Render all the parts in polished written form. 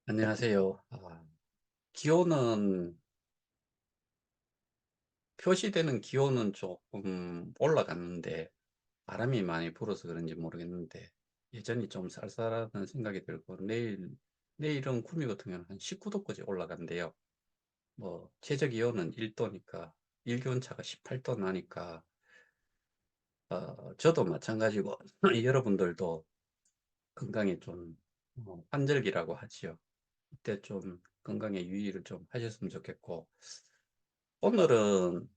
안녕하세요. 기온은, 표시되는 기온은 조금 올라갔는데, 바람이 많이 불어서 그런지 모르겠는데, 여전히 좀 쌀쌀하다는 생각이 들고, 내일은 구미 같은 경우는 한 19도까지 올라간대요. 뭐, 최저 기온은 1도니까, 일기온 차가 18도 나니까, 저도 마찬가지고, 여러분들도 건강에 좀, 환절기라고 하지요. 이때 좀 건강에 유의를 좀 하셨으면 좋겠고, 오늘은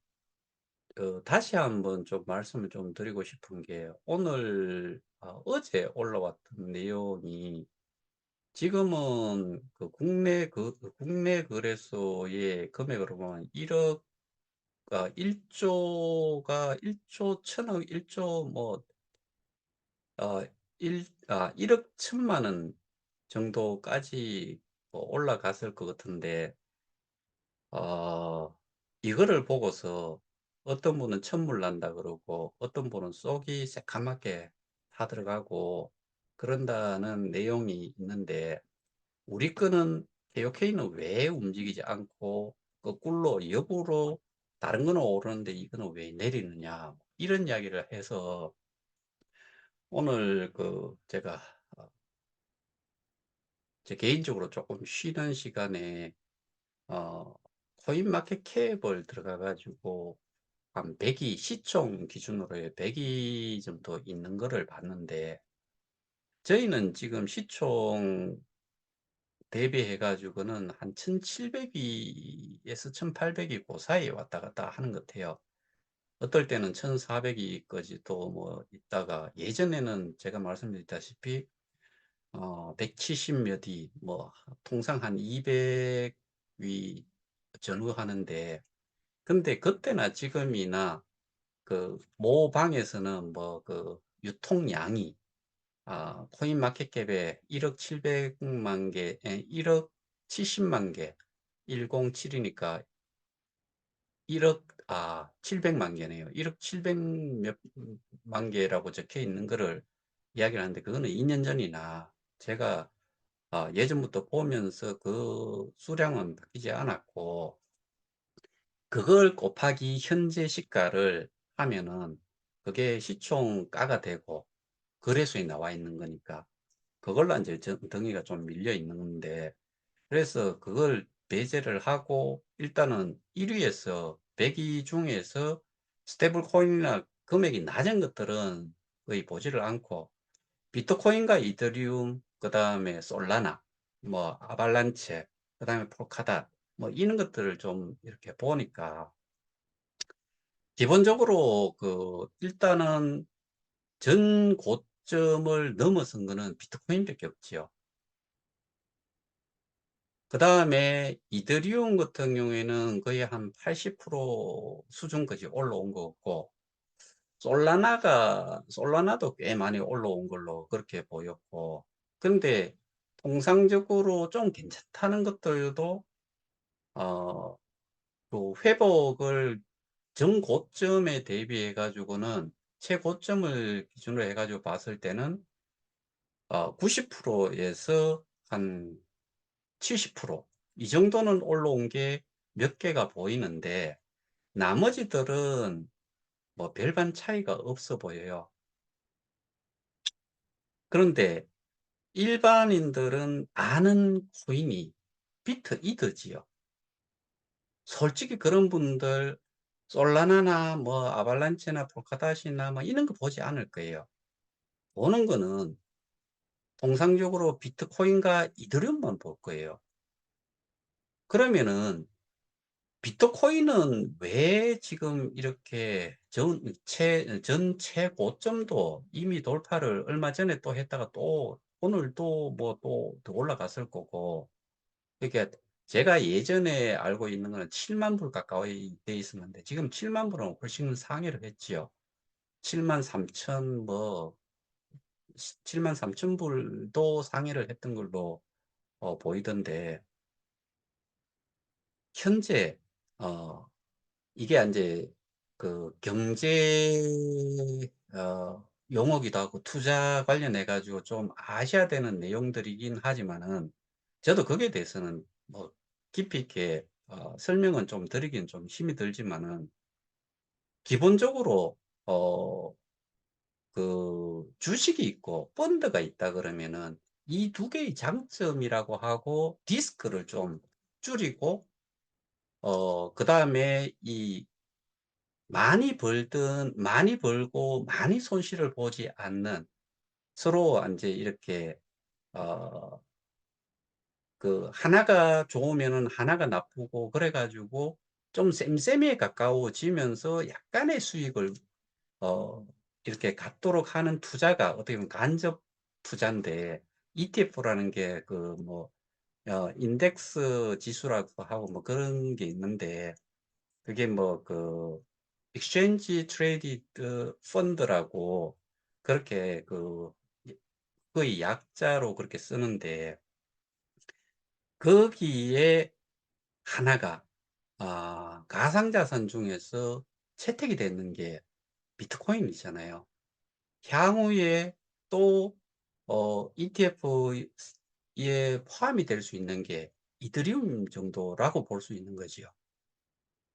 다시 한번 좀 말씀을 좀 드리고 싶은 게 오늘 어제 올라왔던 내용이 지금은 국내 거래소의 금액으로 보면 1억 1조가 1조 천억 1조 뭐 어, 1억 천만 원 정도까지 뭐 올라갔을 것 같은데 어, 이거를 보고서 어떤 분은 천물 난다 그러고 어떤 분은 속이 새카맣게 다 들어가고 그런다는 내용이 있는데 우리 거는 KOK는 왜 움직이지 않고 거꾸로 역으로 다른 거는 오르는데 이거는 왜 내리느냐 이런 이야기를 해서 오늘 제가 어, 제 개인적으로 조금 쉬는 시간에 어, 코인마켓 캡을 들어가 가지고 한 100이 시총 기준으로 100이 정도 있는 거를 봤는데 저희는 지금 시총 대비해 가지고는 한 1700위에서 1800위 그 사이에 왔다 갔다 하는 것 같아요. 어떨 때는 1400위까지도 뭐 있다가 예전에는 제가 말씀드렸다시피 170 몇 위, 뭐 통상 한 200위 전후하는데 근데 그때나 지금이나 모 방에서는 뭐 유통량이 코인 마켓캡에 1억 700만 개, 1억 70만 개, 107이니까 1억 700만 개네요. 1억 700 몇만 개라고 적혀 있는 거를 이야기를 하는데 그거는 2년 전이나 제가 예전부터 보면서 그 수량은 바뀌지 않았고 그걸 곱하기 현재 시가를 하면은 그게 시총가가 되고 거래소에 나와 있는 거니까 그걸로 이제 덩이가 좀 밀려 있는 건데 그래서 그걸 배제를 하고 일단은 1위에서 100위 중에서 스테이블 코인이나 금액이 낮은 것들은 거의 보지를 않고 비트코인과 이더리움 그다음에 솔라나 뭐 아발란체 그다음에 폴카닷 뭐 이런 것들을 좀 이렇게 보니까 기본적으로 일단은 전 고점을 넘어선 거는 비트코인밖에 없지요. 그 다음에 이더리움 같은 경우에는 거의 한 80% 수준까지 올라온 것 같고, 솔라나도 꽤 많이 올라온 걸로 그렇게 보였고, 그런데 통상적으로 좀 괜찮다는 것들도, 어, 회복을 전고점에 대비해 가지고는 최고점을 기준으로 해 가지고 봤을 때는 90%에서 한 70%이 정도는 올라온 게 몇 개가 보이는데 나머지들은 뭐 별반 차이가 없어 보여요. 그런데 일반인들은 아는 코인이 비트이더지요. 솔직히 그런 분들 솔라나나 뭐 아발란체나 폴카닷이나 뭐 이런 거 보지 않을 거예요. 보는 거는 통상적으로 비트코인과 이더리움만 볼 거예요. 그러면은 비트코인은 왜 지금 이렇게 전 최고점도 이미 돌파를 얼마 전에 또 했다가 또 오늘 또 뭐 또 더 올라갔을 거고 그러니까 제가 예전에 알고 있는 거는 7만 불 가까이 돼 있었는데 지금 7만 불은 훨씬 상회를 했지요. 7만 3천 뭐 7만 3천 불도 상회를 했던 걸로 보이던데 현재 어 이게 이제 경제 용어기도 하고 투자 관련해 가지고 좀 아셔야 되는 내용들이긴 하지만은 저도 거기에 대해서는 뭐 깊이 있게 설명은 좀 드리긴 좀 힘이 들지만은 기본적으로 어 주식이 있고 펀드가 있다 그러면은 이 두 개의 장점이라고 하고 리스크를 좀 줄이고 그다음에 이 많이 벌고 많이 손실을 보지 않는, 서로 인제 이렇게 어 하나가 좋으면은 하나가 나쁘고 그래 가지고 좀 쌤쌤이에 가까워지면서 약간의 수익을 어 이렇게 갖도록 하는 투자가 어떻게 보면 간접 투자인데, ETF라는 게 인덱스 지수라고 하고 뭐 그런 게 있는데, 그게 익스체인지 트레이디드 펀드라고 그렇게 이 거의 약자로 그렇게 쓰는데, 거기에 하나가 가상자산 중에서 채택이 되는 게 비트코인이잖아요. 향후에 또 ETF에 포함이 될 수 있는 게 이더리움 정도라고 볼 수 있는 거지요.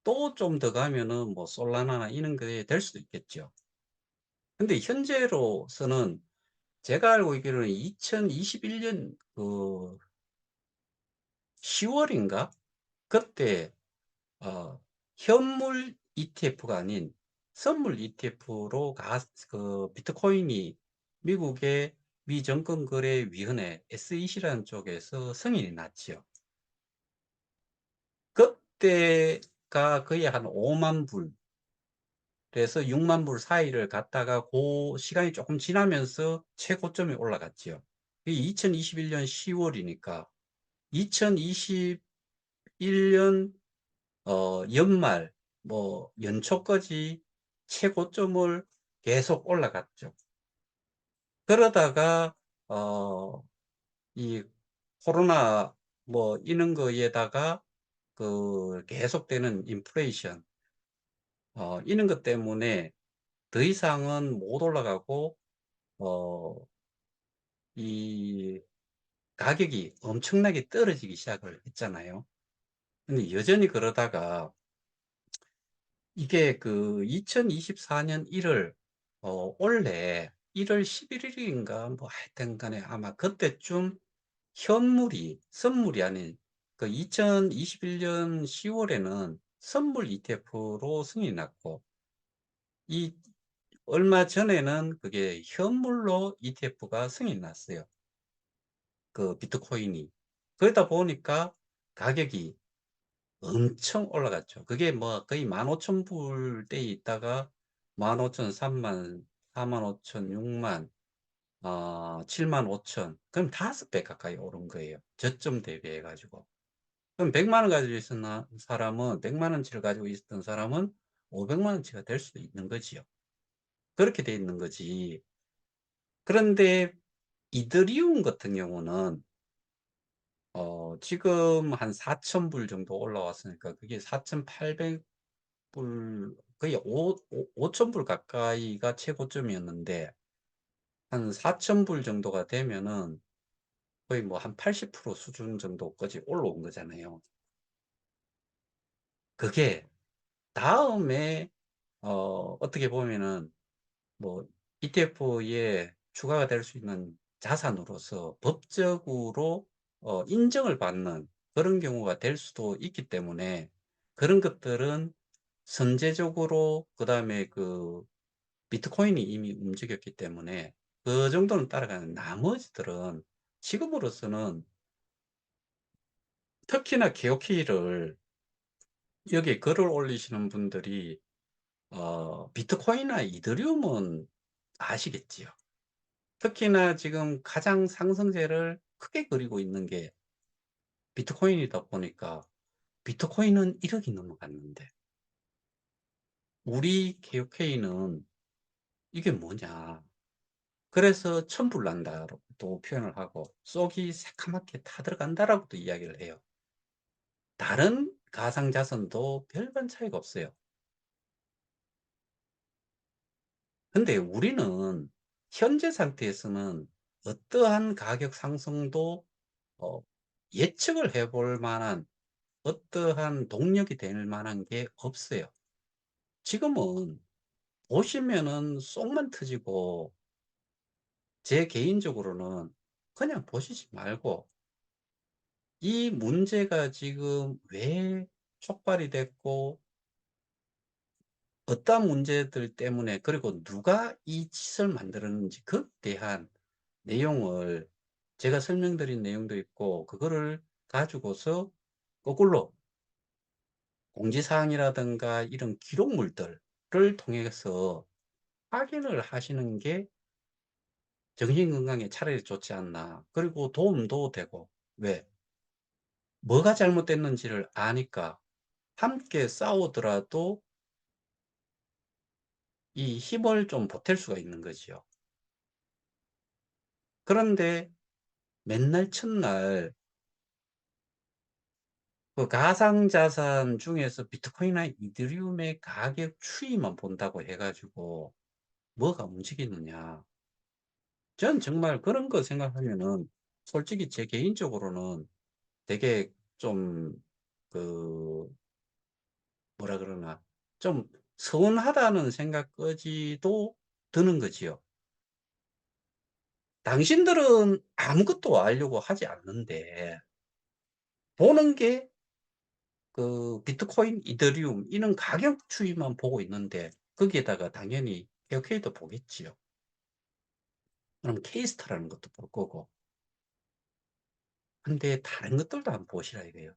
또 좀 더 가면은 뭐 솔라나나 이런 게 될 수도 있겠죠. 근데 현재로서는 제가 알고 있기로는 2021년 10월 월인가 그때 현물 ETF가 아닌 선물 ETF로 비트코인이 미국의 미정권거래위원회 SEC라는 쪽에서 승인이 났지요. 그때가 거의 한 5만 불에서 6만 불 사이를 갔다가 시간이 조금 지나면서 최고점이 올라갔지요. 그게 2021년 10월 월이니까 2021년 연말 연초까지 최고점을 계속 올라갔죠. 그러다가 어 이 코로나 이런 거에다가 계속되는 인플레이션 이런 것 때문에 더 이상은 못 올라가고 어 이 가격이 엄청나게 떨어지기 시작을 했잖아요. 근데 여전히 그러다가 이게 2024년 1월 올해 1월 11 일인가 뭐 하여튼 간에 아마 그때쯤 선물이 아닌 2021년 10월 월에는 선물 ETF로 승인이 났고, 이 얼마 전에는 그게 현물로 ETF가 승인이 났어요, 비트코인이. 그러다 보니까 가격이 엄청 올라갔죠. 그게 뭐 거의 15,000 불대에 있다가 15,000, 30,000, 45,000, 60,000, 75,000, 그럼 5배 가까이 오른 거예요, 저점 대비해 가지고. 그럼 100만 원 가지고 있었나 사람은 100만 원치를 가지고 있었던 사람은 500만 원치가 될 수도 있는 거지요. 그렇게 돼 있는 거지. 그런데 이더리움 같은 경우는 지금 한 4,000불 정도 올라왔으니까 그게 4,800 불, 거의 5천 불 가까이가 최고점이었는데, 한 4천 불 정도가 되면은 거의 뭐 한 80% 수준 정도까지 올라온 거잖아요. 그게 다음에 어떻게 보면은 뭐 ETF에 추가가 될 수 있는 자산으로서 법적으로 인정을 받는 그런 경우가 될 수도 있기 때문에, 그런 것들은 선제적으로, 그다음에 비트코인이 이미 움직였기 때문에 그 정도는 따라가는, 나머지들은 지금으로서는, 특히나 KOK를 여기에 글을 올리시는 분들이 비트코인이나 이더리움은 아시겠지요. 특히나 지금 가장 상승세를 크게 그리고 있는 게 비트코인이다 보니까 비트코인은 1억이 넘어갔는데 우리 KOK는 이게 뭐냐. 그래서 천불 난다고 표현을 하고 쏙이 새카맣게 타들어간다라고도 이야기를 해요. 다른 가상자산도 별반 차이가 없어요. 근데 우리는 현재 상태에서는 어떠한 가격 상승도 어 예측을 해볼 만한 어떠한 동력이 될 만한 게 없어요. 지금은 보시면은 쏙만 터지고 제 개인적으로는 그냥 보시지 말고 이 문제가 지금 왜 촉발이 됐고 어떠한 문제들 때문에 그리고 누가 이 짓을 만들었는지 그에 대한 내용을 제가 설명드린 내용도 있고 그거를 가지고서 거꾸로 공지사항이라든가 이런 기록물들을 통해서 확인을 하시는 게 정신건강에 차라리 좋지 않나. 그리고 도움도 되고. 왜? 뭐가 잘못됐는지를 아니까 함께 싸우더라도 이 힘을 좀 보탤 수가 있는 거지요. 그런데 맨날 첫날 그 가상자산 중에서 비트코인이나 이더리움의 가격 추이만 본다고 해가지고 뭐가 움직이느냐. 전 정말 그런 거 생각하면은 솔직히 제 개인적으로는 되게 좀 그 뭐라 그러나 좀 서운하다는 생각까지도 드는 거지요. 당신들은 아무것도 알려고 하지 않는데 보는 게 그 비트코인, 이더리움 이런 가격 추이만 보고 있는데 거기에다가 당연히 케어케이도 보겠지요. 그럼 케이스타라는 것도 볼 거고. 근데 다른 것들도 한번 보시라 이거예요.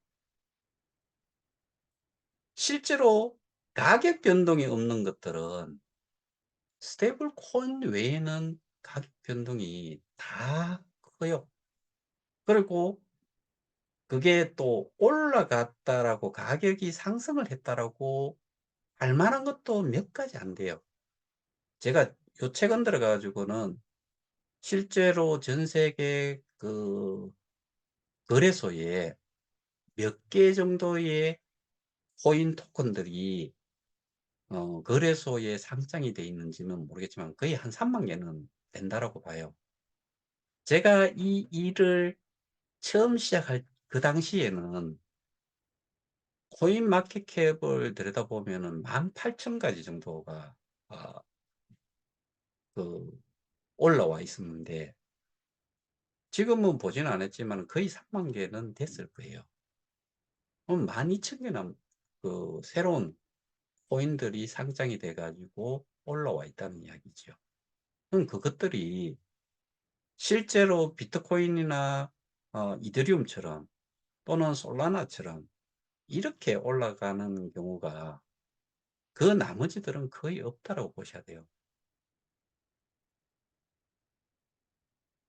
실제로 가격 변동이 없는 것들은 스테이블 코인 외에는 가격 변동이 다 커요. 그리고 그게 또 올라갔다라고 가격이 상승을 했다라고 할 만한 것도 몇 가지 안 돼요. 제가 요 최근 들어 가지고는 실제로 전 세계 그 거래소에 몇 개 정도의 코인 토큰들이 거래소에 상장이 돼 있는지는 모르겠지만 거의 한 3만 개는 된다라고 봐요. 제가 이 일을 처음 시작할 그 당시에는 코인 마켓캡을 들여다보면은 18,000 가지 정도가 아 그 올라와 있었는데 지금은 보지는 않았지만 거의 3만 개는 됐을 거예요. 그럼 12,000 개나 그 새로운 코인들이 상장이 돼 가지고 올라와 있다는 이야기죠. 그럼 그것들이 실제로 비트코인이나 이더리움처럼 또는 솔라나처럼 이렇게 올라가는 경우가 그 나머지들은 거의 없다라고 보셔야 돼요.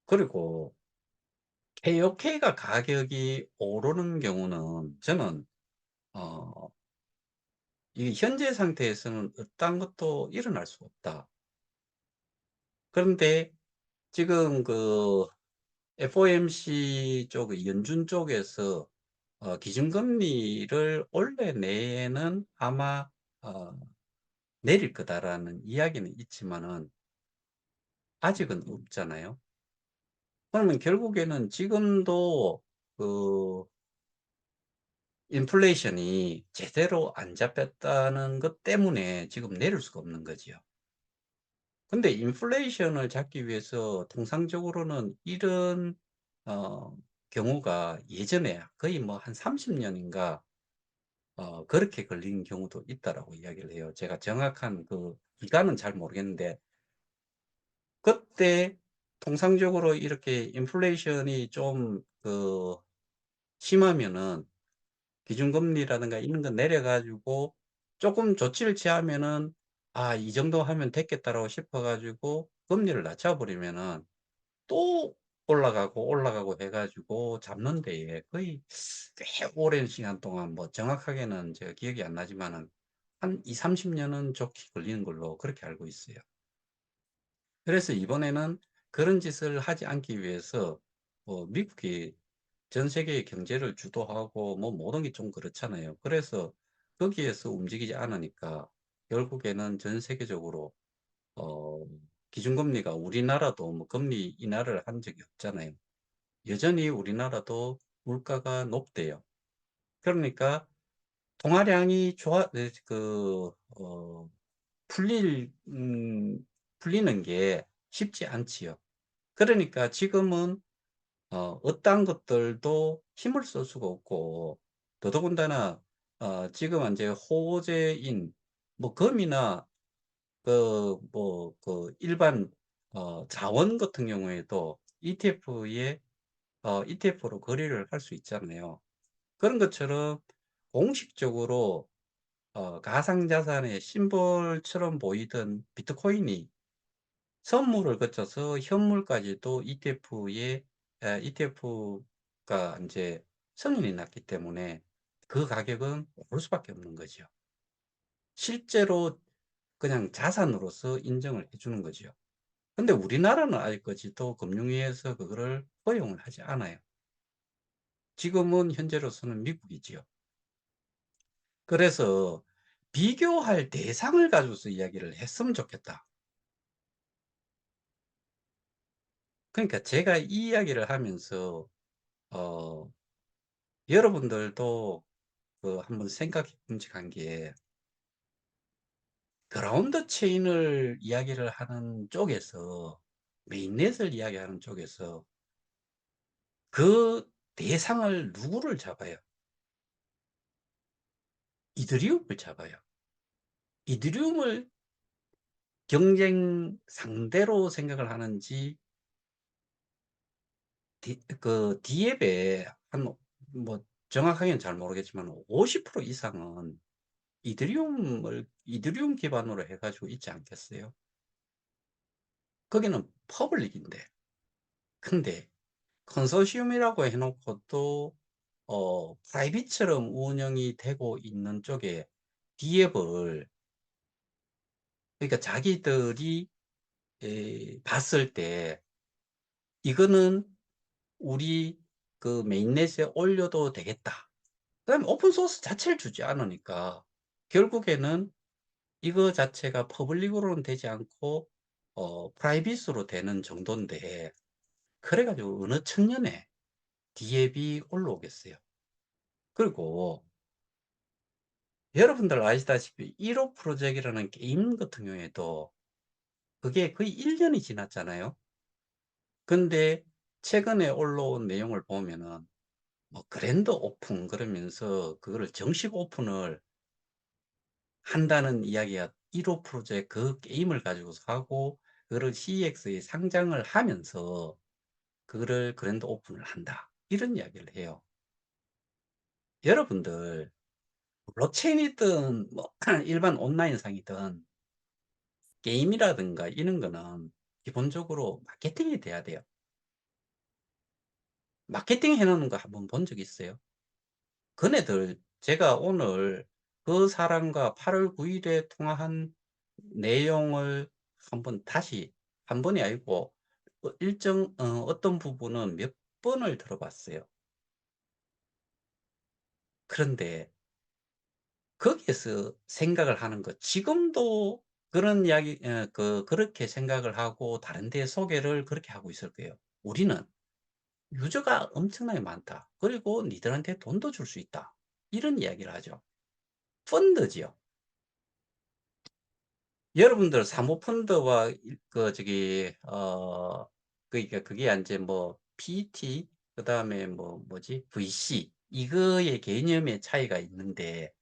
그리고 KOK가 가격이 오르는 경우는 저는 어 이 현재 상태에서는 어떤 것도 일어날 수가 없다. 그런데 지금 그 FOMC 쪽 연준 쪽에서 기준금리를 올해 내에는 아마 어 내릴 거다라는 이야기는 있지만은 아직은 없잖아요. 그러면 결국에는 지금도 그 인플레이션이 제대로 안 잡혔다는 것 때문에 지금 내릴 수가 없는 거지요. 근데 인플레이션을 잡기 위해서 통상적으로는 이런 어 경우가 예전에 거의 뭐 한 30 년인가 그렇게 걸린 경우도 있다라고 이야기를 해요. 제가 정확한 그 기간은 잘 모르겠는데 그때 통상적으로 이렇게 인플레이션이 좀 심하면은 기준금리라든가 이런 거 내려 가지고 조금 조치를 취하면은 '아 이 정도 하면 됐겠다.'라고 싶어 가지고 금리를 낮춰 버리면은 또 올라가고, 올라가고 해 가지고 잡는 데에 거의 꽤 오랜 시간 동안 뭐 정확하게는 제가 기억이 안 나지만은 한 20-30 년은 좋게 걸리는 걸로 그렇게 알고 있어요. 그래서 이번에는 그런 짓을 하지 않기 위해서 미국이 전 세계의 경제를 주도하고 뭐 모든 게 좀 그렇잖아요. 그래서 거기에서 움직이지 않으니까 결국에는 전 세계적으로 어 기준금리가 우리나라도 뭐 금리 인하를 한 적이 없잖아요. 여전히 우리나라도 물가가 높대요. 그러니까 통화량이 그 풀릴 풀리는 게 쉽지 않지요. 그러니까 지금은 어떠한 것들도 힘을 쓸 수가 없고, 더더군다나 지금 이제 호재인 뭐 금이나 일반 자원 같은 경우에도 ETF로 거래를 할 수 있잖아요. 그런 것처럼 공식적으로 가상자산의 심볼처럼 보이던 비트코인이 선물을 거쳐서 현물까지도 ETF가 이제 승인이 났기 때문에 그 가격은 오를 수밖에 없는 거죠. 실제로 그냥 자산으로서 인정을 해 주는 거죠. 근데 우리나라는 아직까지도 금융위에서 그거를 허용을 하지 않아요. 지금은 현재로서는 미국이지요. 그래서 비교할 대상을 가지고서 이야기를 했으면 좋겠다. 그러니까 제가 이 이야기를 하면서 어 여러분들도 한번 생각해 봄직한 게, 그라운드 체인을 이야기를 하는 쪽에서, 메인넷을 이야기하는 쪽에서 그 대상을 누구를 잡아요? 이더리움을 잡아요. 이더리움을 경쟁 상대로 생각을 하는지, 디앱에 한 뭐 정확하게는 잘 모르겠지만 50% 이상은 이더리움 기반으로 해 가지고 있지 않겠어요? 거기는 퍼블릭인데. 근데 컨소시엄이라고 해 놓고 또 프라이빗처럼 운영이 되고 있는 쪽에 디앱을, 그러니까 자기들이 봤을 때 이거는 우리 메인넷에 올려도 되겠다. 그다음에 오픈 소스 자체를 주지 않으니까 결국에는 이거 자체가 퍼블릭으로는 되지 않고 프라이빗으로 되는 정도인데, 그래 가지고 어느 청년에 디앱이 올라오겠어요. 그리고 여러분들 아시다시피 1호 프로젝트라는 게임 같은 경우에도 그게 거의 1 년이 지났잖아요. 근데 최근에 올라온 내용을 보면은 뭐 그랜드 오픈 그러면서 그거를 정식 오픈을 한다는 이야기가, 1호 프로젝트 그 게임을 가지고서 하고 그거를 CEX에 상장을 하면서 그거를 그랜드 오픈을 한다, 이런 이야기를 해요. 여러분들, 블록체인이든 뭐 일반 온라인상이든 게임이라든가 이런 거는 기본적으로 마케팅이 돼야 돼요. 마케팅 해 놓는 거 한번 본 적 있어요? 그네들, 제가 오늘 그 사람과 8월 9 일에 통화한 내용을 한번 다시, 한 번이 아니고 어떤 부분은 몇 번을 들어봤어요. 그런데 거기에서 생각을 하는 것, 지금도 그런 이야기, 그렇게 생각을 하고 다른 데 소개를 그렇게 하고 있을 거예요. "우리는 유저가 엄청나게 많다. 그리고 니들한테 돈도 줄 수 있다." 이런 이야기를 하죠. 펀드지요. 여러분들 사모펀드와 그러니까 그게 인제 뭐 PT, 그다음에 뭐지? VC, 이거의 개념의 차이가 있는데,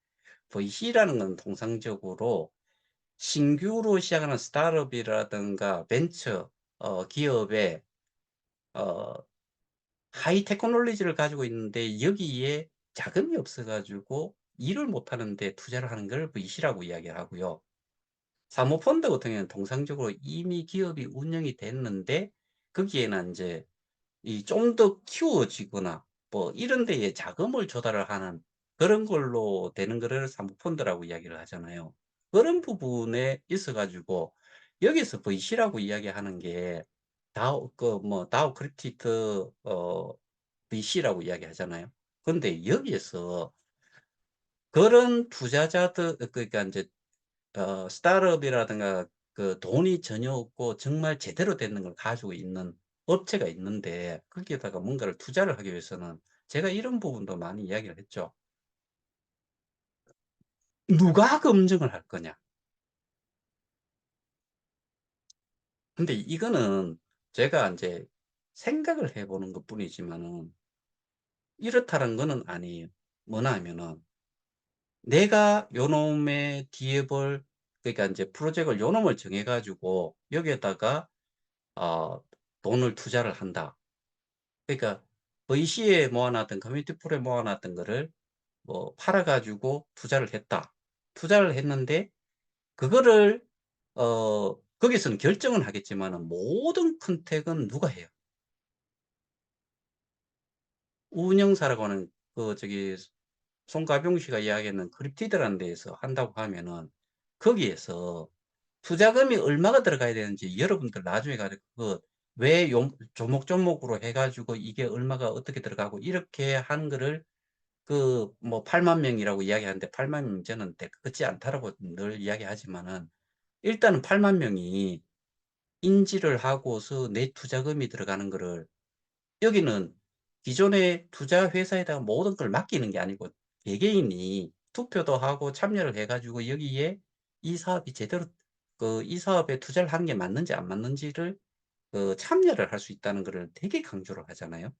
VC라는 건 통상적으로 신규로 시작하는 스타트업이라든가 벤처 기업에 어 하이 테크놀로지를 가지고 있는데 여기에 자금이 없어 가지고 일을 못 하는데 투자를 하는 걸 VC라고 이야기를 하고요. 사모펀드 같은 경우에는 통상적으로 이미 기업이 운영이 됐는데 거기에는 인제 이 좀 더 키워지거나 뭐 이런 데에 자금을 조달을 하는 그런 걸로 되는 거를 사모펀드라고 이야기를 하잖아요. 그런 부분에 있어 가지고 여기서 VC라고 이야기하는 게 다오 크리프티드 VC라고 이야기하잖아요. 근데 여기에서 그런 투자자들, 그러니까 인제 스타트업이라든가 돈이 전혀 없고 정말 제대로 되는 걸 가지고 있는 업체가 있는데, 거기에다가 뭔가를 투자를 하기 위해서는 제가 이런 부분도 많이 이야기를 했죠. 누가 검증을 할 거냐? 근데 이거는 제가 인제 생각을 해 보는 것뿐이지만은 이렇다는 거는 아니에요. 뭐냐 하면은 내가 요놈의 디앱을, 그러니까 인제 프로젝트를 요놈을 정해 가지고 여기에다가 어 돈을 투자를 한다. 그러니까 VC에 모아 놨던, 커뮤니티 풀에 모아 놨던 거를 뭐 팔아 가지고 투자를 했다. 투자를 했는데 그거를 거기서는 결정은 하겠지만은 모든 컨택은 누가 해요? 운영사라고 하는 그 저기 송가병 씨가 이야기하는 크립티드라는 데에서 한다고 하면은 거기에서 투자금이 얼마가 들어가야 되는지 여러분들 나중에 가지고 그거 왜 요 조목조목으로 해 가지고 이게 얼마가 어떻게 들어가고 이렇게 하는 거를 그 뭐 8만 명이라고 이야기하는데 8만 명 저는 그렇지 않다라고 늘 이야기하지만은 일단은 8만 명이 인지를 하고서 내 투자금이 들어가는 거를, 여기는 기존의 투자 회사에다가 모든 걸 맡기는 게 아니고 개개인이 투표도 하고 참여를 해 가지고 여기에 이 사업이 제대로 이 사업에 투자를 하는 게 맞는지 안 맞는지를 참여를 할 수 있다는 거를 되게 강조를 하잖아요.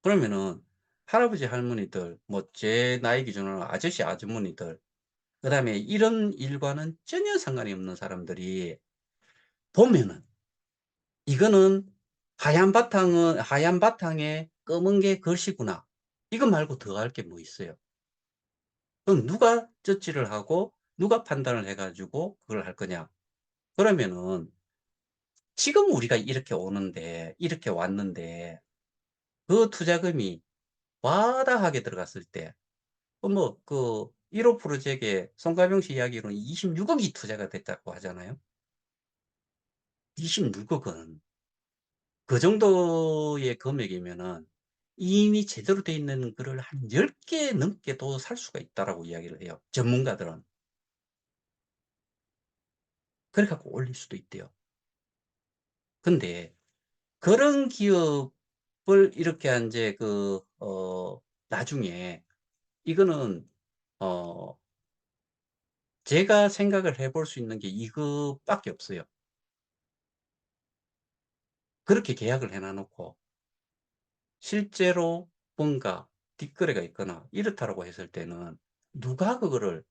그러면은 할아버지 할머니들, 뭐 제 나이 기준으로 아저씨 아주머니들, 그다음에 이런 일과는 전혀 상관이 없는 사람들이 보면은 이거는 하얀 바탕에 검은 게 글씨구나. 이거 말고 더 할 게 뭐 있어요? 그럼 누가 저지를 하고 누가 판단을 해 가지고 그걸 할 거냐? 그러면은 지금 우리가 이렇게 오는데, 이렇게 왔는데 그 투자금이 과다하게 들어갔을 때 뭐 1호 프로젝트에 송가병 씨 이야기로는 26억이 투자가 됐다고 하잖아요. 26억은 그 정도의 금액이면은 이미 제대로 돼 있는 거를 한 10개 넘게도 살 수가 있다라고 이야기를 해요, 전문가들은. 그래 갖고 올릴 수도 있대요. 근데 그런 기업을 이렇게 인제 나중에 이거는 어 제가 생각을 해볼 수 있는 게 이것밖에 없어요. 그렇게 계약을 해놔 놓고 실제로 뭔가 뒷거래가 있거나 이렇다라고 했을 때는 누가 그거를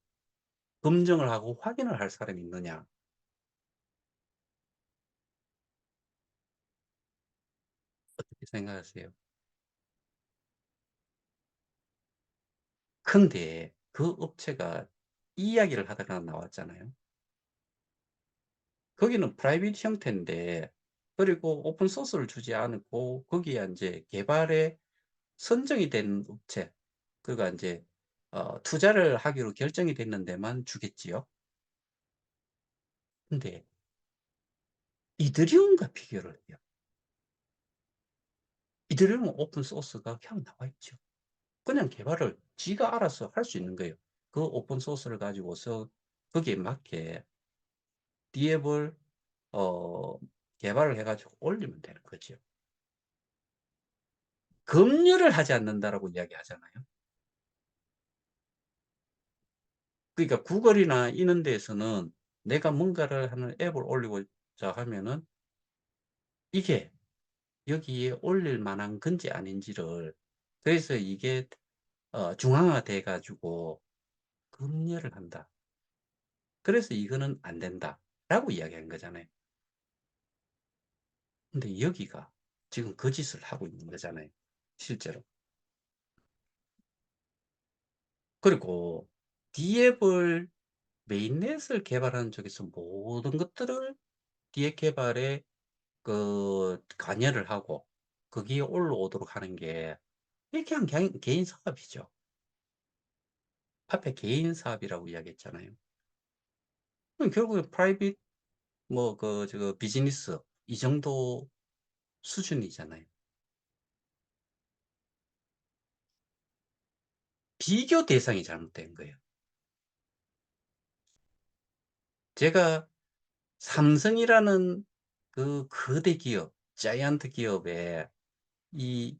검증을 하고 확인을 할 사람이 있느냐. 어떻게 생각하세요? 근데 그 업체가 이 이야기를 하다가 나왔잖아요. 거기는 프라이빗 형태인데, 그리고 오픈 소스를 주지 않고 거기에 인제 개발에 선정이 된 업체, 그가 인제 투자를 하기로 결정이 됐는 데만 주겠지요. 근데 이더리움과 비교를 해요. 이더리움은 오픈 소스가 그냥 나와 있죠. 그냥 개발을 지가 알아서 할 수 있는 거예요. 그 오픈 소스를 가지고서 거기에 맞게 D앱을 어 개발을 해 가지고 올리면 되는 거죠. 검열을 하지 않는다라고 이야기하잖아요. 그러니까 구글이나 이런 데에서는 내가 뭔가를 하는 앱을 올리고자 하면은 이게 여기에 올릴 만한 건지 아닌지를, 그래서 이게 중앙화돼 가지고 검열을 한다. 그래서 "이거는 안 된다."라고 이야기한 거잖아요. 근데 여기가 지금 그 짓을 하고 있는 거잖아요, 실제로. 그리고 D앱을 메인넷을 개발하는 쪽에서 모든 것들을 D앱 개발에 관여를 하고 거기에 올라오도록 하는 게 이게 그냥 개인 사업이죠. 앞에 개인 사업이라고 이야기했잖아요. 그럼 결국에 프라이빗 비즈니스 이 정도 수준이잖아요. 비교 대상이 잘못된 거예요. 제가 삼성이라는 그 거대 기업, 자이언트 기업에 이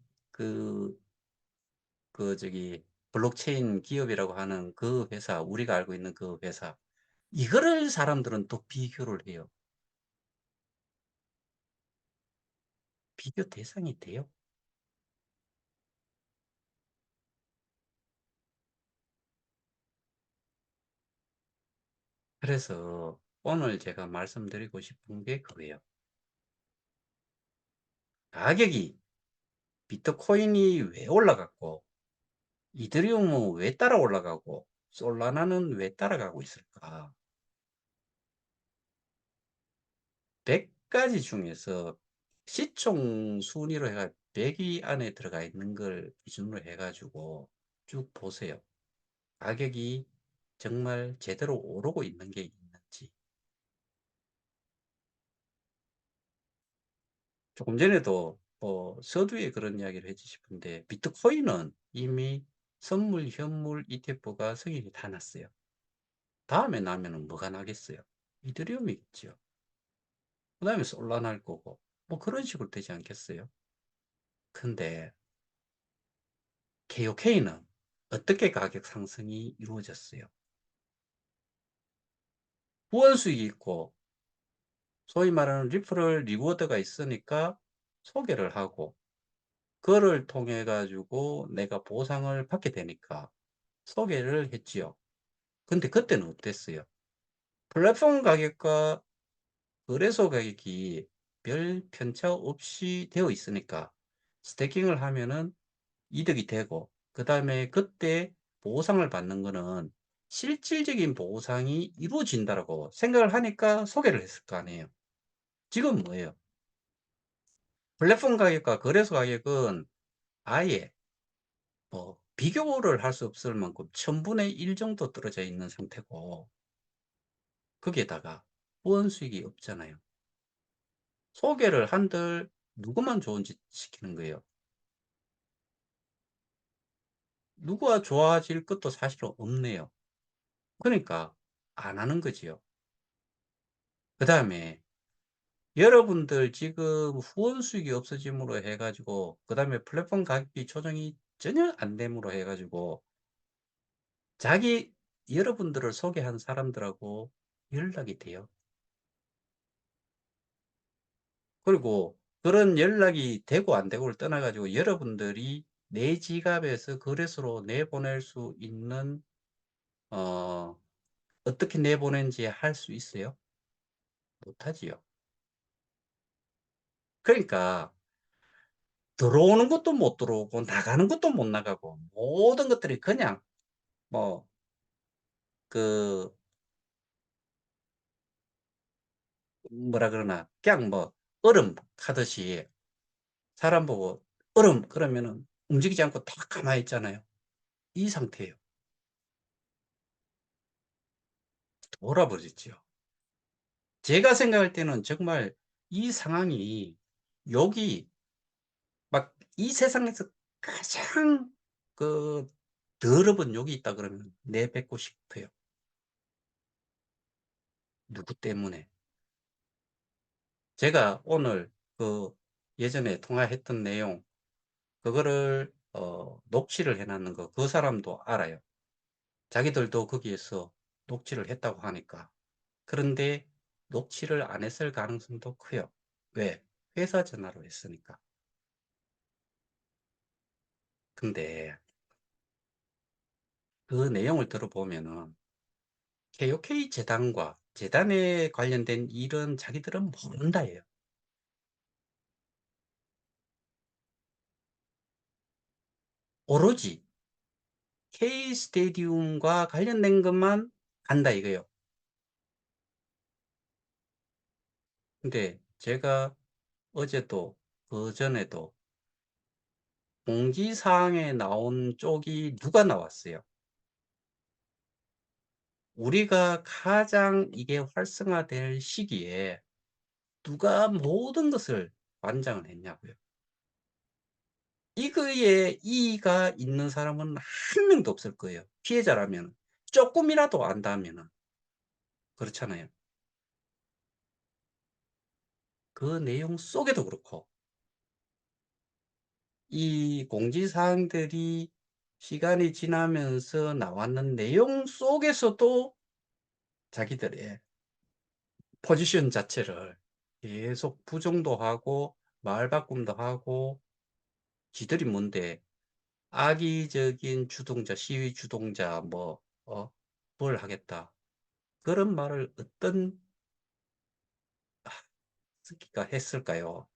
그, 저기, 블록체인 기업이라고 하는 그 회사, 우리가 알고 있는 그 회사, 이거를 사람들은 또 비교를 해요. 비교 대상이 돼요. 그래서 오늘 제가 말씀드리고 싶은 게 그거예요. 가격이, 비트코인이 왜 올라갔고, 이더리움은 왜 따라 올라가고, 솔라나는 왜 따라가고 있을까? 100가지 중에서 시총 순위로 해가 100위 안에 들어가 있는 걸 기준으로 해가지고 쭉 보세요. 가격이 정말 제대로 오르고 있는 게 있는지. 조금 전에도 서두에 그런 이야기를 해주시던데 비트코인은 이미 선물, 현물 ETF가 승인이 다 났어요. 다음에 나면은 뭐가 나겠어요? 이더리움이겠죠. 그 다음에 솔라나 날 거고 뭐 그런 식으로 되지 않겠어요? 근데 KOK는 어떻게 가격 상승이 이루어졌어요? 후원 수익이 있고 소위 말하는 리퍼럴 리워드가 있으니까 소개를 하고 그를 통해 가지고 내가 보상을 받게 되니까 소개를 했지요. 근데 그때는 어땠어요? 플랫폼 가격과 거래소 가격이 별 편차 없이 되어 있으니까 스태킹을 하면은 이득이 되고 그다음에 그때 보상을 받는 거는 실질적인 보상이 이루어진다라고 생각을 하니까 소개를 했을 거 아니에요. 지금 뭐예요? 플랫폼 가격과 거래소 가격은 아예 비교를 할 수 없을 만큼 1000분의 1 정도 떨어져 있는 상태고 거기에다가 후원 수익이 없잖아요. 소개를 한들 누구만 좋은 짓 시키는 거예요? 누구가 좋아질 것도 사실은 없네요. 그러니까 안 하는 거지요. 그다음에 여러분들 지금 후원 수익이 없어짐으로 해 가지고 그다음에 플랫폼 가격이 조정이 전혀 안 됨으로 해 가지고 자기 여러분들을 소개한 사람들하고 연락이 돼요. 그리고 그런 연락이 되고 안 되고를 떠나 가지고 여러분들이 내 지갑에서 거래소로 내보낼 수 있는 어 어떻게 내보낸지 할 수 있어요? 못하지요. 그러니까 들어오는 것도 못 들어오고 나가는 것도 못 나가고 모든 것들이 그냥 뭐 그 뭐라 그러나 그냥 뭐 얼음 타듯이 사람 보고 "얼음." 그러면은 움직이지 않고 딱 가만히 있잖아요. 이 상태예요. 돌아버렸지요. 제가 생각할 때는 정말 이 상황이 욕이 막 이 세상에서 가장 그 더러운 욕이 있다 그러면 내뱉고 싶어요. 누구 때문에? 제가 오늘 예전에 통화했던 내용 그거를 녹취를 해 놨는 거 그 사람도 알아요. 자기들도 거기에서 녹취를 했다고 하니까. 그런데 녹취를 안 했을 가능성도 커요. 왜? 회사 전화로 했으니까. 근데 그 내용을 들어보면은 KOK 재단과 재단에 관련된 일은 자기들은 모른다예요. 오로지 K 스테디움과 관련된 것만 안다 이거예요. 근데 제가 어제도 그전에도 공지사항에 나온 쪽이 누가 나왔어요? 우리가 가장 이게 활성화될 시기에 누가 모든 것을 관장을 했냐고요. 이거에 이의가 있는 사람은 한 명도 없을 거예요. 피해자라면 쪼끔이라도 안다면은. 그렇잖아요. 그 내용 속에도 그렇고 이 공지사항들이 시간이 지나면서 나왔는 내용 속에서도 자기들의 포지션 자체를 계속 부정도 하고 말 바꿈도 하고 지들이 뭔데 악의적인 주동자, 시위 주동자 뭘 하겠다. 그런 말을 어떤 스키가 했을까요?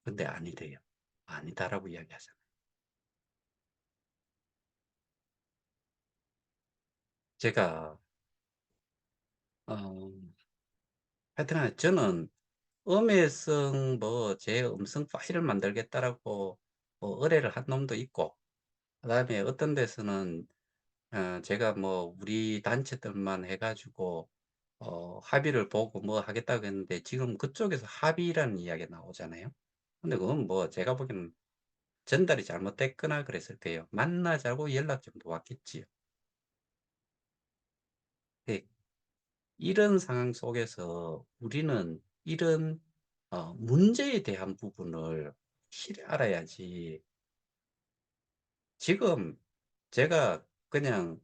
근데 아니래요. 아니다라고 이야기하잖아요. 제가 어, 하여튼 저는 음해성 제 음성 파일을 만들겠다라고 의뢰를 한 놈도 있고 그다음에 어떤 데서는 제가 우리 단체들만 해가지고 합의를 보고 뭐 하겠다고 했는데 지금 그쪽에서 합의라는 이야기가 나오잖아요. 근데 그건 제가 보기에는 전달이 잘못됐거나 그랬을 거예요. 만나자고 연락 정도 왔겠지요. 네, 이런 상황 속에서 우리는 이런 문제에 대한 부분을 확실히 알아야지. 지금 제가 그냥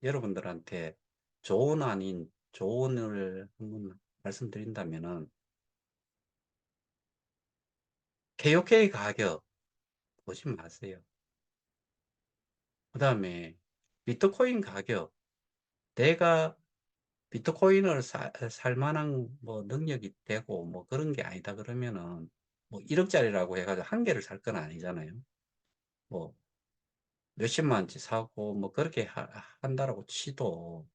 여러분들한테 조언 아닌 조언을 한번 말씀드린다면은 KOK 가격 보지 마세요. 그 다음에 비트코인 가격 내가 비트코인을 살 만한 능력이 되고 그런 게 아니다 그러면은 1억짜리라고 해가지고 한 개를 살 건 아니잖아요. 뭐 몇십만치 사고 그렇게 한다라고 치도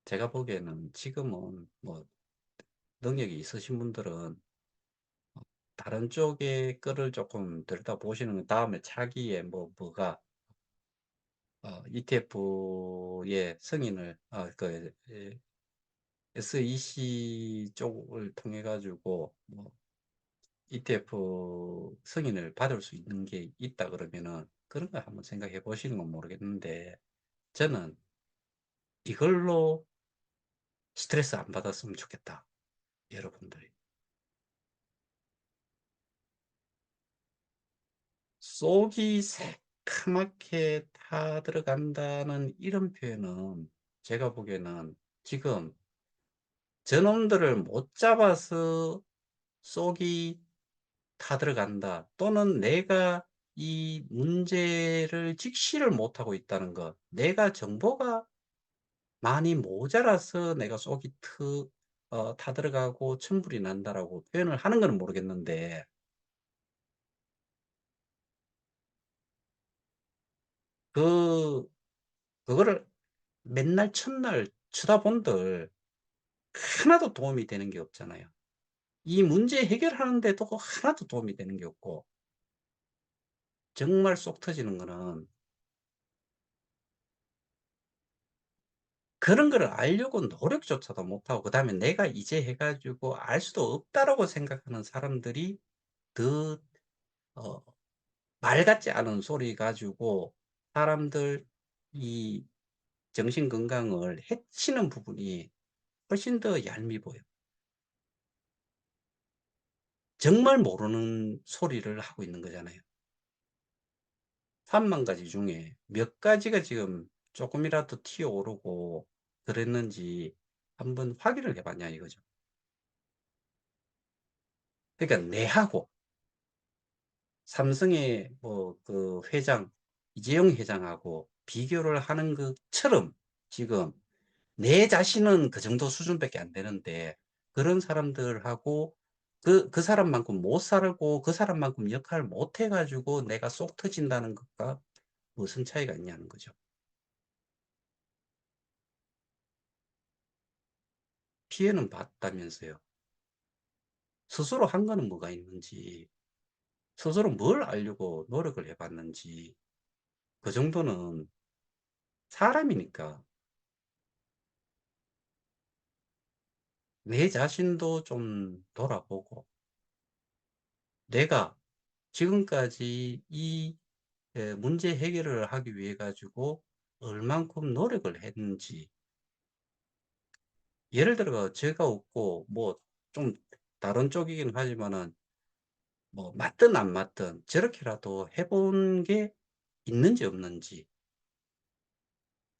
제가 보기에는 지금은 능력이 있으신 분들은 다른 쪽의 거를 조금 들여다보시는 다음에 차기에 뭐가 ETF의 승인을 SEC 쪽을 통해 가지고 ETF 승인을 받을 수 있는 게 있다 그러면은 그런 거 한번 생각해 보시는 건 모르겠는데 저는 이걸로 스트레스 안 받았으면 좋겠다. 여러분들이. 속이 새카맣게 타 들어간다는 이런 표현은 제가 보기에는 지금 저놈들을 못 잡아서 속이 타들어간다. 또는 내가 이 문제를 직시를 못하고 있다는 것. 내가 정보가 많이 모자라서 내가 속이 타들어가고 천불이 난다라고 표현을 하는 건 모르겠는데, 그, 그거를 맨날 첫날 쳐다본들 하나도 도움이 되는 게 없잖아요. 이 문제 해결하는데도 하나도 도움이 되는 게 없고, 정말 속 터지는 거는 그런 거를 알려고 노력조차도 못하고 그다음에 내가 이제 해 가지고 알 수도 없다라고 생각하는 사람들이 더 어 말 같지 않은 소리 가지고 사람들 이 정신 건강을 해치는 부분이 훨씬 더 얄미워요. 정말 모르는 소리를 하고 있는 거잖아요. 3만 가지 중에 몇 가지가 지금 쪼끔이라도 튀어오르고 그랬는지 한번 확인을 해 봤냐 이거죠. 그러니까 내하고 삼성의 그 회장 이재용 회장하고 비교를 하는 것처럼 지금 내 자신은 그 정도 수준밖에 안 되는데 그런 사람들하고 그 사람만큼 못 살고 그 사람만큼 역할을 못 해가지고 내가 쏙 터진다는 것과 무슨 차이가 있냐는 거죠. 피해는 봤다면서요. 스스로 한 거는 뭐가 있는지, 스스로 뭘 알려고 노력을 해봤는지, 그 정도는 사람이니까 내 자신도 좀 돌아보고 내가 지금까지 이 문제 해결을 하기 위해 가지고 얼만큼 노력을 했는지 예를 들어 제가 없고 뭐 좀 다른 쪽이긴 하지만은 뭐 맞든 안 맞든 저렇게라도 해본 게 있는지 없는지,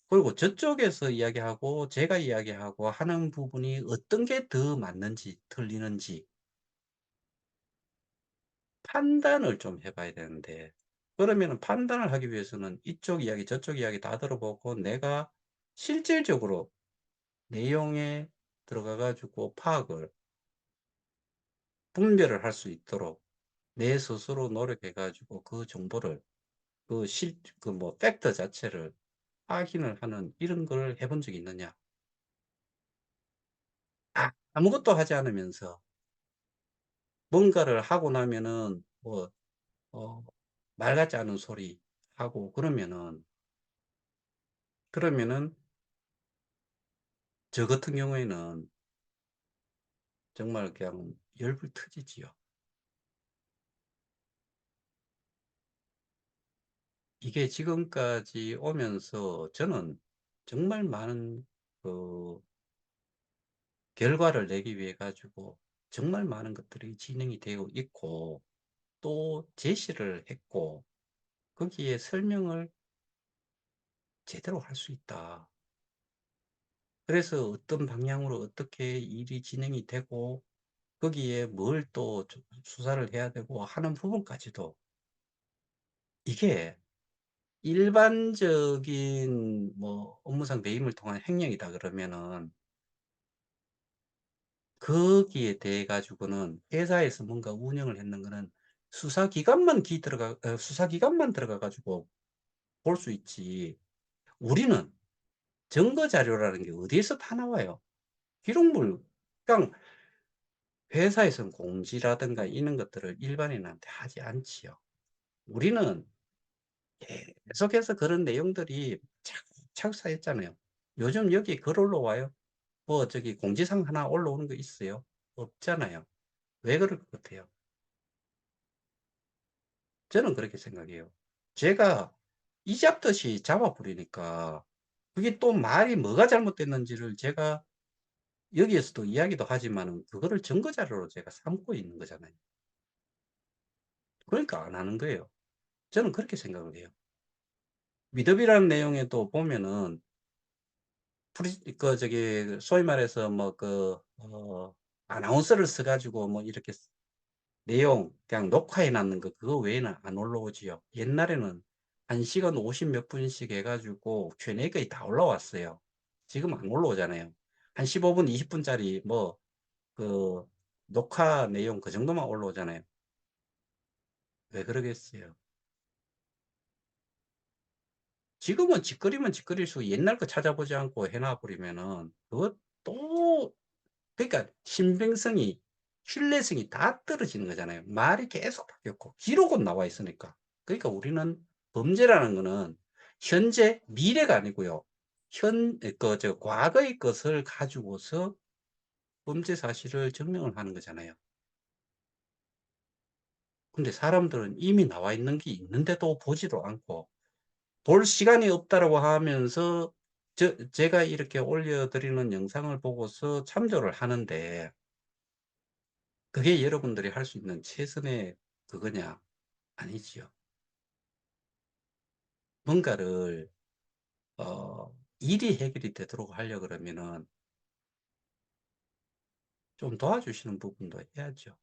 그리고 저쪽에서 이야기하고 제가 이야기하고 하는 부분이 어떤 게 더 맞는지 틀리는지 판단을 좀 해 봐야 되는데, 그러면은 판단을 하기 위해서는 이쪽 이야기 저쪽 이야기 다 들어보고 내가 실질적으로 내용에 들어가 가지고 파악을, 분별을 할 수 있도록 내 스스로 노력해 가지고 그 정보를, 그 뭐 팩터 자체를 확인을 하는 이런 걸 해본 적이 있느냐. 아무것도 하지 않으면서 뭔가를 하고 나면은 뭐 어 말 같지 않은 소리 하고 그러면은 저 같은 경우에는 정말 그냥 열불 터지지요. 이게 지금까지 오면서 저는 정말 많은 그 결과를 내기 위해 가지고 정말 많은 것들이 진행이 되어 있고 또 제시를 했고 거기에 설명을 제대로 할 수 있다. 그래서 어떤 방향으로 어떻게 일이 진행이 되고 거기에 뭘 또 수사를 해야 되고 하는 부분까지도, 이게 일반적인 뭐 업무상 배임을 통한 횡령이다 그러면은 거기에 대해 가지고는 회사에서 뭔가 운영을 했는 거는 수사기관만 들어가 가지고 볼 수 있지. 우리는 증거 자료라는 게 어디에서 다 나와요. 기록물, 그냥 회사에서는 공지라든가 이런 것들을 일반인한테 하지 않지요. 우리는 계속해서 그런 내용들이 차곡차곡 쌓였잖아요. 요즘 여기 글 올라와요? 뭐 저기 공지사항 하나 올라오는 거 있어요? 없잖아요. 왜 그럴 것 같아요? 저는 그렇게 생각해요. 제가 이잡듯이 잡아 버리니까 그게 또 말이 뭐가 잘못됐는지를 제가 여기에서도 이야기도 하지만은 그거를 증거 자료로 제가 삼고 있는 거잖아요. 그러니까 안 하는 거예요. 저는 그렇게 생각을 해요. 미더비라는 내용에도 보면은 저기 소위 말해서 뭐 아나운서를 써 가지고 뭐 이렇게 내용 그냥 녹화해 놨는 거 그거 외에는 안 올라오지요. 옛날에는 1 시간 50 몇 분씩 해 가지고 Q&A 거의 다 올라왔어요. 지금 안 올라오잖아요. 한 15 분, 20 분짜리 뭐 그 녹화 내용 그 정도만 올라오잖아요. 왜 그러겠어요? 지금은 짓거리면 짓거릴수록 옛날 거 찾아보지 않고 해놔 버리면은 그것도, 그러니까 신빙성이, 신뢰성이 다 떨어지는 거잖아요. 말이 계속 바뀌었고 기록은 나와 있으니까. 그러니까 우리는 범죄라는 거는 현재 미래가 아니고요. 과거의 것을 가지고서 범죄 사실을 증명을 하는 거잖아요. 근데 사람들은 이미 나와 있는 게 있는데도 보지도 않고 볼 시간이 없다라고 하면서 제가 이렇게 올려드리는 영상을 보고서 참조를 하는데 그게 여러분들이 할 수 있는 최선의 그거냐? 아니지요. 뭔가를 일이 해결이 되도록 하려 그러면은 좀 도와주시는 부분도 해야죠.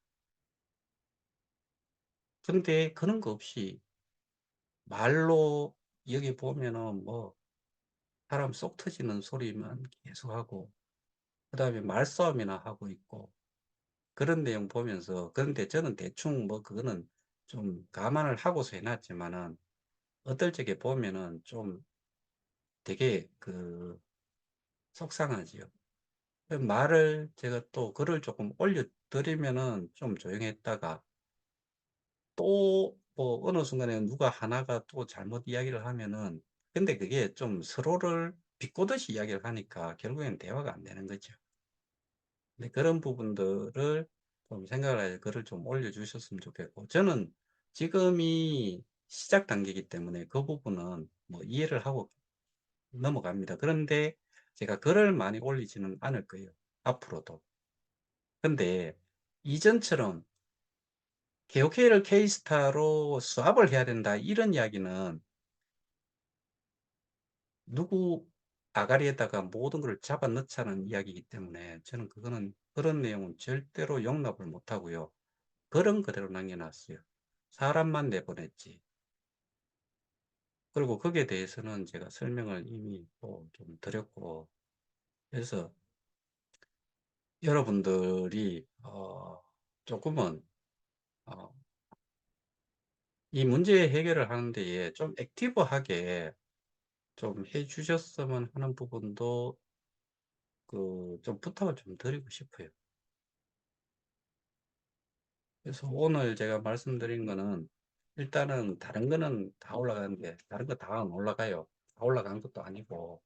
근데 그런 거 없이 말로 여기 보면은 뭐 사람 속 터지는 소리만 계속하고 그다음에 말싸움이나 하고 있고 그런 내용 보면서, 그런데 저는 대충 뭐 그거는 좀 감안을 하고서 해 놨지만은 어떨 적에 보면은 좀 되게 속상하지요. 말을 제가 또 글을 조금 올려 드리면은 좀 조용했다가 또 뭐 어느 순간에 누가 하나가 또 잘못 이야기를 하면은, 근데 그게 좀 서로를 비꼬듯이 이야기를 하니까 결국에는 대화가 안 되는 거죠. 근데 그런 부분들을 좀 생각을 해 글을 좀 올려 주셨으면 좋겠고, 저는 지금이 시작 단계이기 때문에 그 부분은 뭐 이해를 하고 넘어갑니다. 그런데 제가 글을 많이 올리지는 않을 거예요. 앞으로도. 근데 이전처럼 KOK를 K스타로 수합을 해야 된다 이런 이야기는 누구 아가리에다가 모든 걸 잡아 넣자는 이야기이기 때문에 저는 그런 내용은 절대로 용납을 못 하고요. 그런 그대로 남겨놨어요. 사람만 내보냈지. 그리고 거기에 대해서는 제가 설명을 이미 또 좀 드렸고, 그래서 여러분들이 조금은 어, 이 문제 해결을 하는 데에 좀 액티브하게 좀 해주셨으면 하는 부분도 그 좀 부탁을 좀 드리고 싶어요. 그래서 오늘 제가 말씀드린 거는 일단은 다른 거는 다 올라가는데 다른 거 다 안 올라가요. 다 올라간 것도 아니고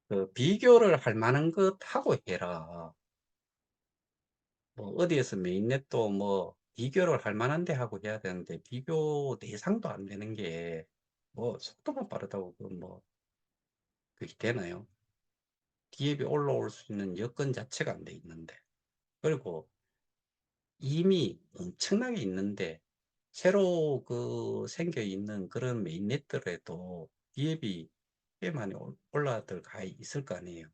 그 비교를 할 만한 것 하고 해라. 뭐 어디에서 메인넷도 뭐 비교를 할 만한 데 하고 해야 되는데 비교 대상도 안 되는 게 뭐 속도만 빠르다고 그 뭐 그게 되나요? 기업이 올라올 수 있는 여건 자체가 안 돼 있는데 그리고 이미 엄청나게 있는데 새로 그 생겨 있는 그런 메인넷들에도 기업이 꽤 많이 올라들 있을 거 아니에요.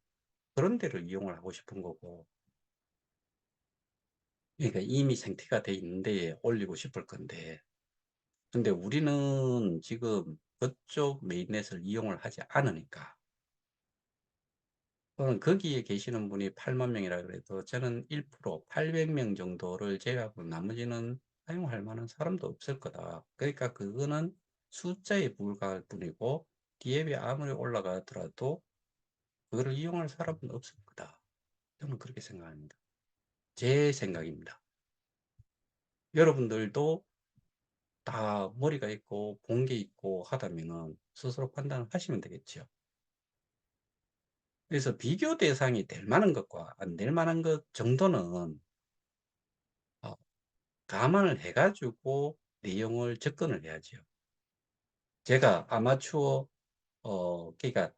그런 데를 이용을 하고 싶은 거고 그러니까 이미 생태가 돼 있는데 올리고 싶을 건데 근데 우리는 지금 그쪽 메인넷을 이용을 하지 않으니까 저는 거기에 계시는 분이 8만 명이라 그래도 저는 1% 800명 정도를 제외하고 나머지는 사용할 만한 사람도 없을 거다. 그러니까 그거는 숫자에 불과할 뿐이고 기업이 아무리 올라가더라도 그거를 이용할 사람은 없을 거다. 저는 그렇게 생각합니다. 제 생각입니다. 여러분들도 다 머리가 있고 본 게 있고 하다면은 스스로 판단을 하시면 되겠죠. 그래서 비교 대상이 될 만한 것과 안 될 만한 것 정도는 어, 감안을 해가지고 내용을 접근을 해야죠. 제가 그러니까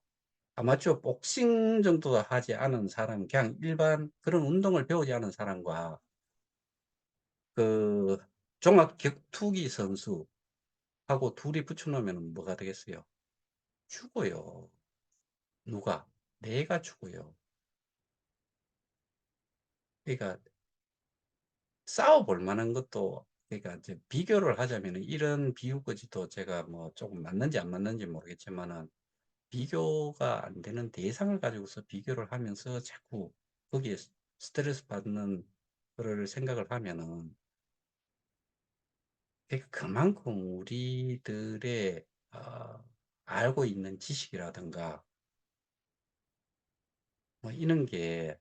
아마추어 복싱 정도 하지 않은 사람, 그냥 일반 그런 운동을 배우지 않은 사람과 그 종합 격투기 선수하고 둘이 붙여놓으면 뭐가 되겠어요? 죽어요. 누가? 내가 죽어요. 그러니까 싸워볼 만한 것도 그러니까 이제 비교를 하자면 이런 비유까지도 제가 뭐 조금 맞는지 안 맞는지 모르겠지만은 비교가 안 되는 대상을 가지고서 비교를 하면서 자꾸 거기에 스트레스 받는 그를 생각을 하면은 그만큼 우리들의 알고 있는 지식이라든가 뭐 이런 게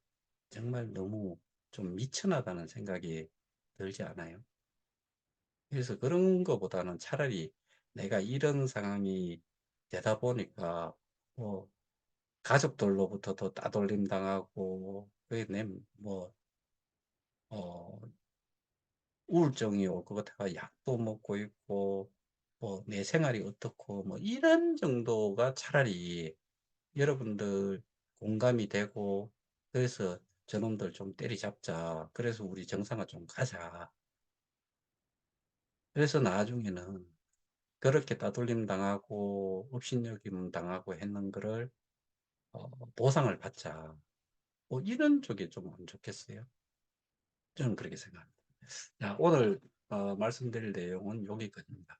정말 너무 좀 미천하다는 생각이 들지 않아요? 그래서 그런 거보다는 차라리 내가 이런 상황이 되다 보니까 뭐 가족들로부터도 따돌림 당하고 그게 내뭐 우울증이 올 것 같아가 약도 먹고 있고 뭐 내 생활이 어떻고 뭐 이런 정도가 차라리 여러분들 공감이 되고 그래서 저놈들 좀 때리잡자 그래서 우리 정상화 좀 가자 그래서 나중에는 그렇게 따돌림 당하고 업신여김 당하고 했는 거를 보상을 받자 뭐 이런 쪽이 좀 안 좋겠어요 저는 그렇게 생각합니다 자, 오늘 말씀드릴 내용은 여기까지입니다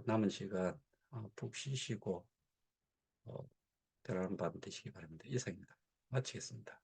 남은 시간 푹 쉬시고 편안한 밤 되시기 바랍니다. 이상입니다. 마치겠습니다.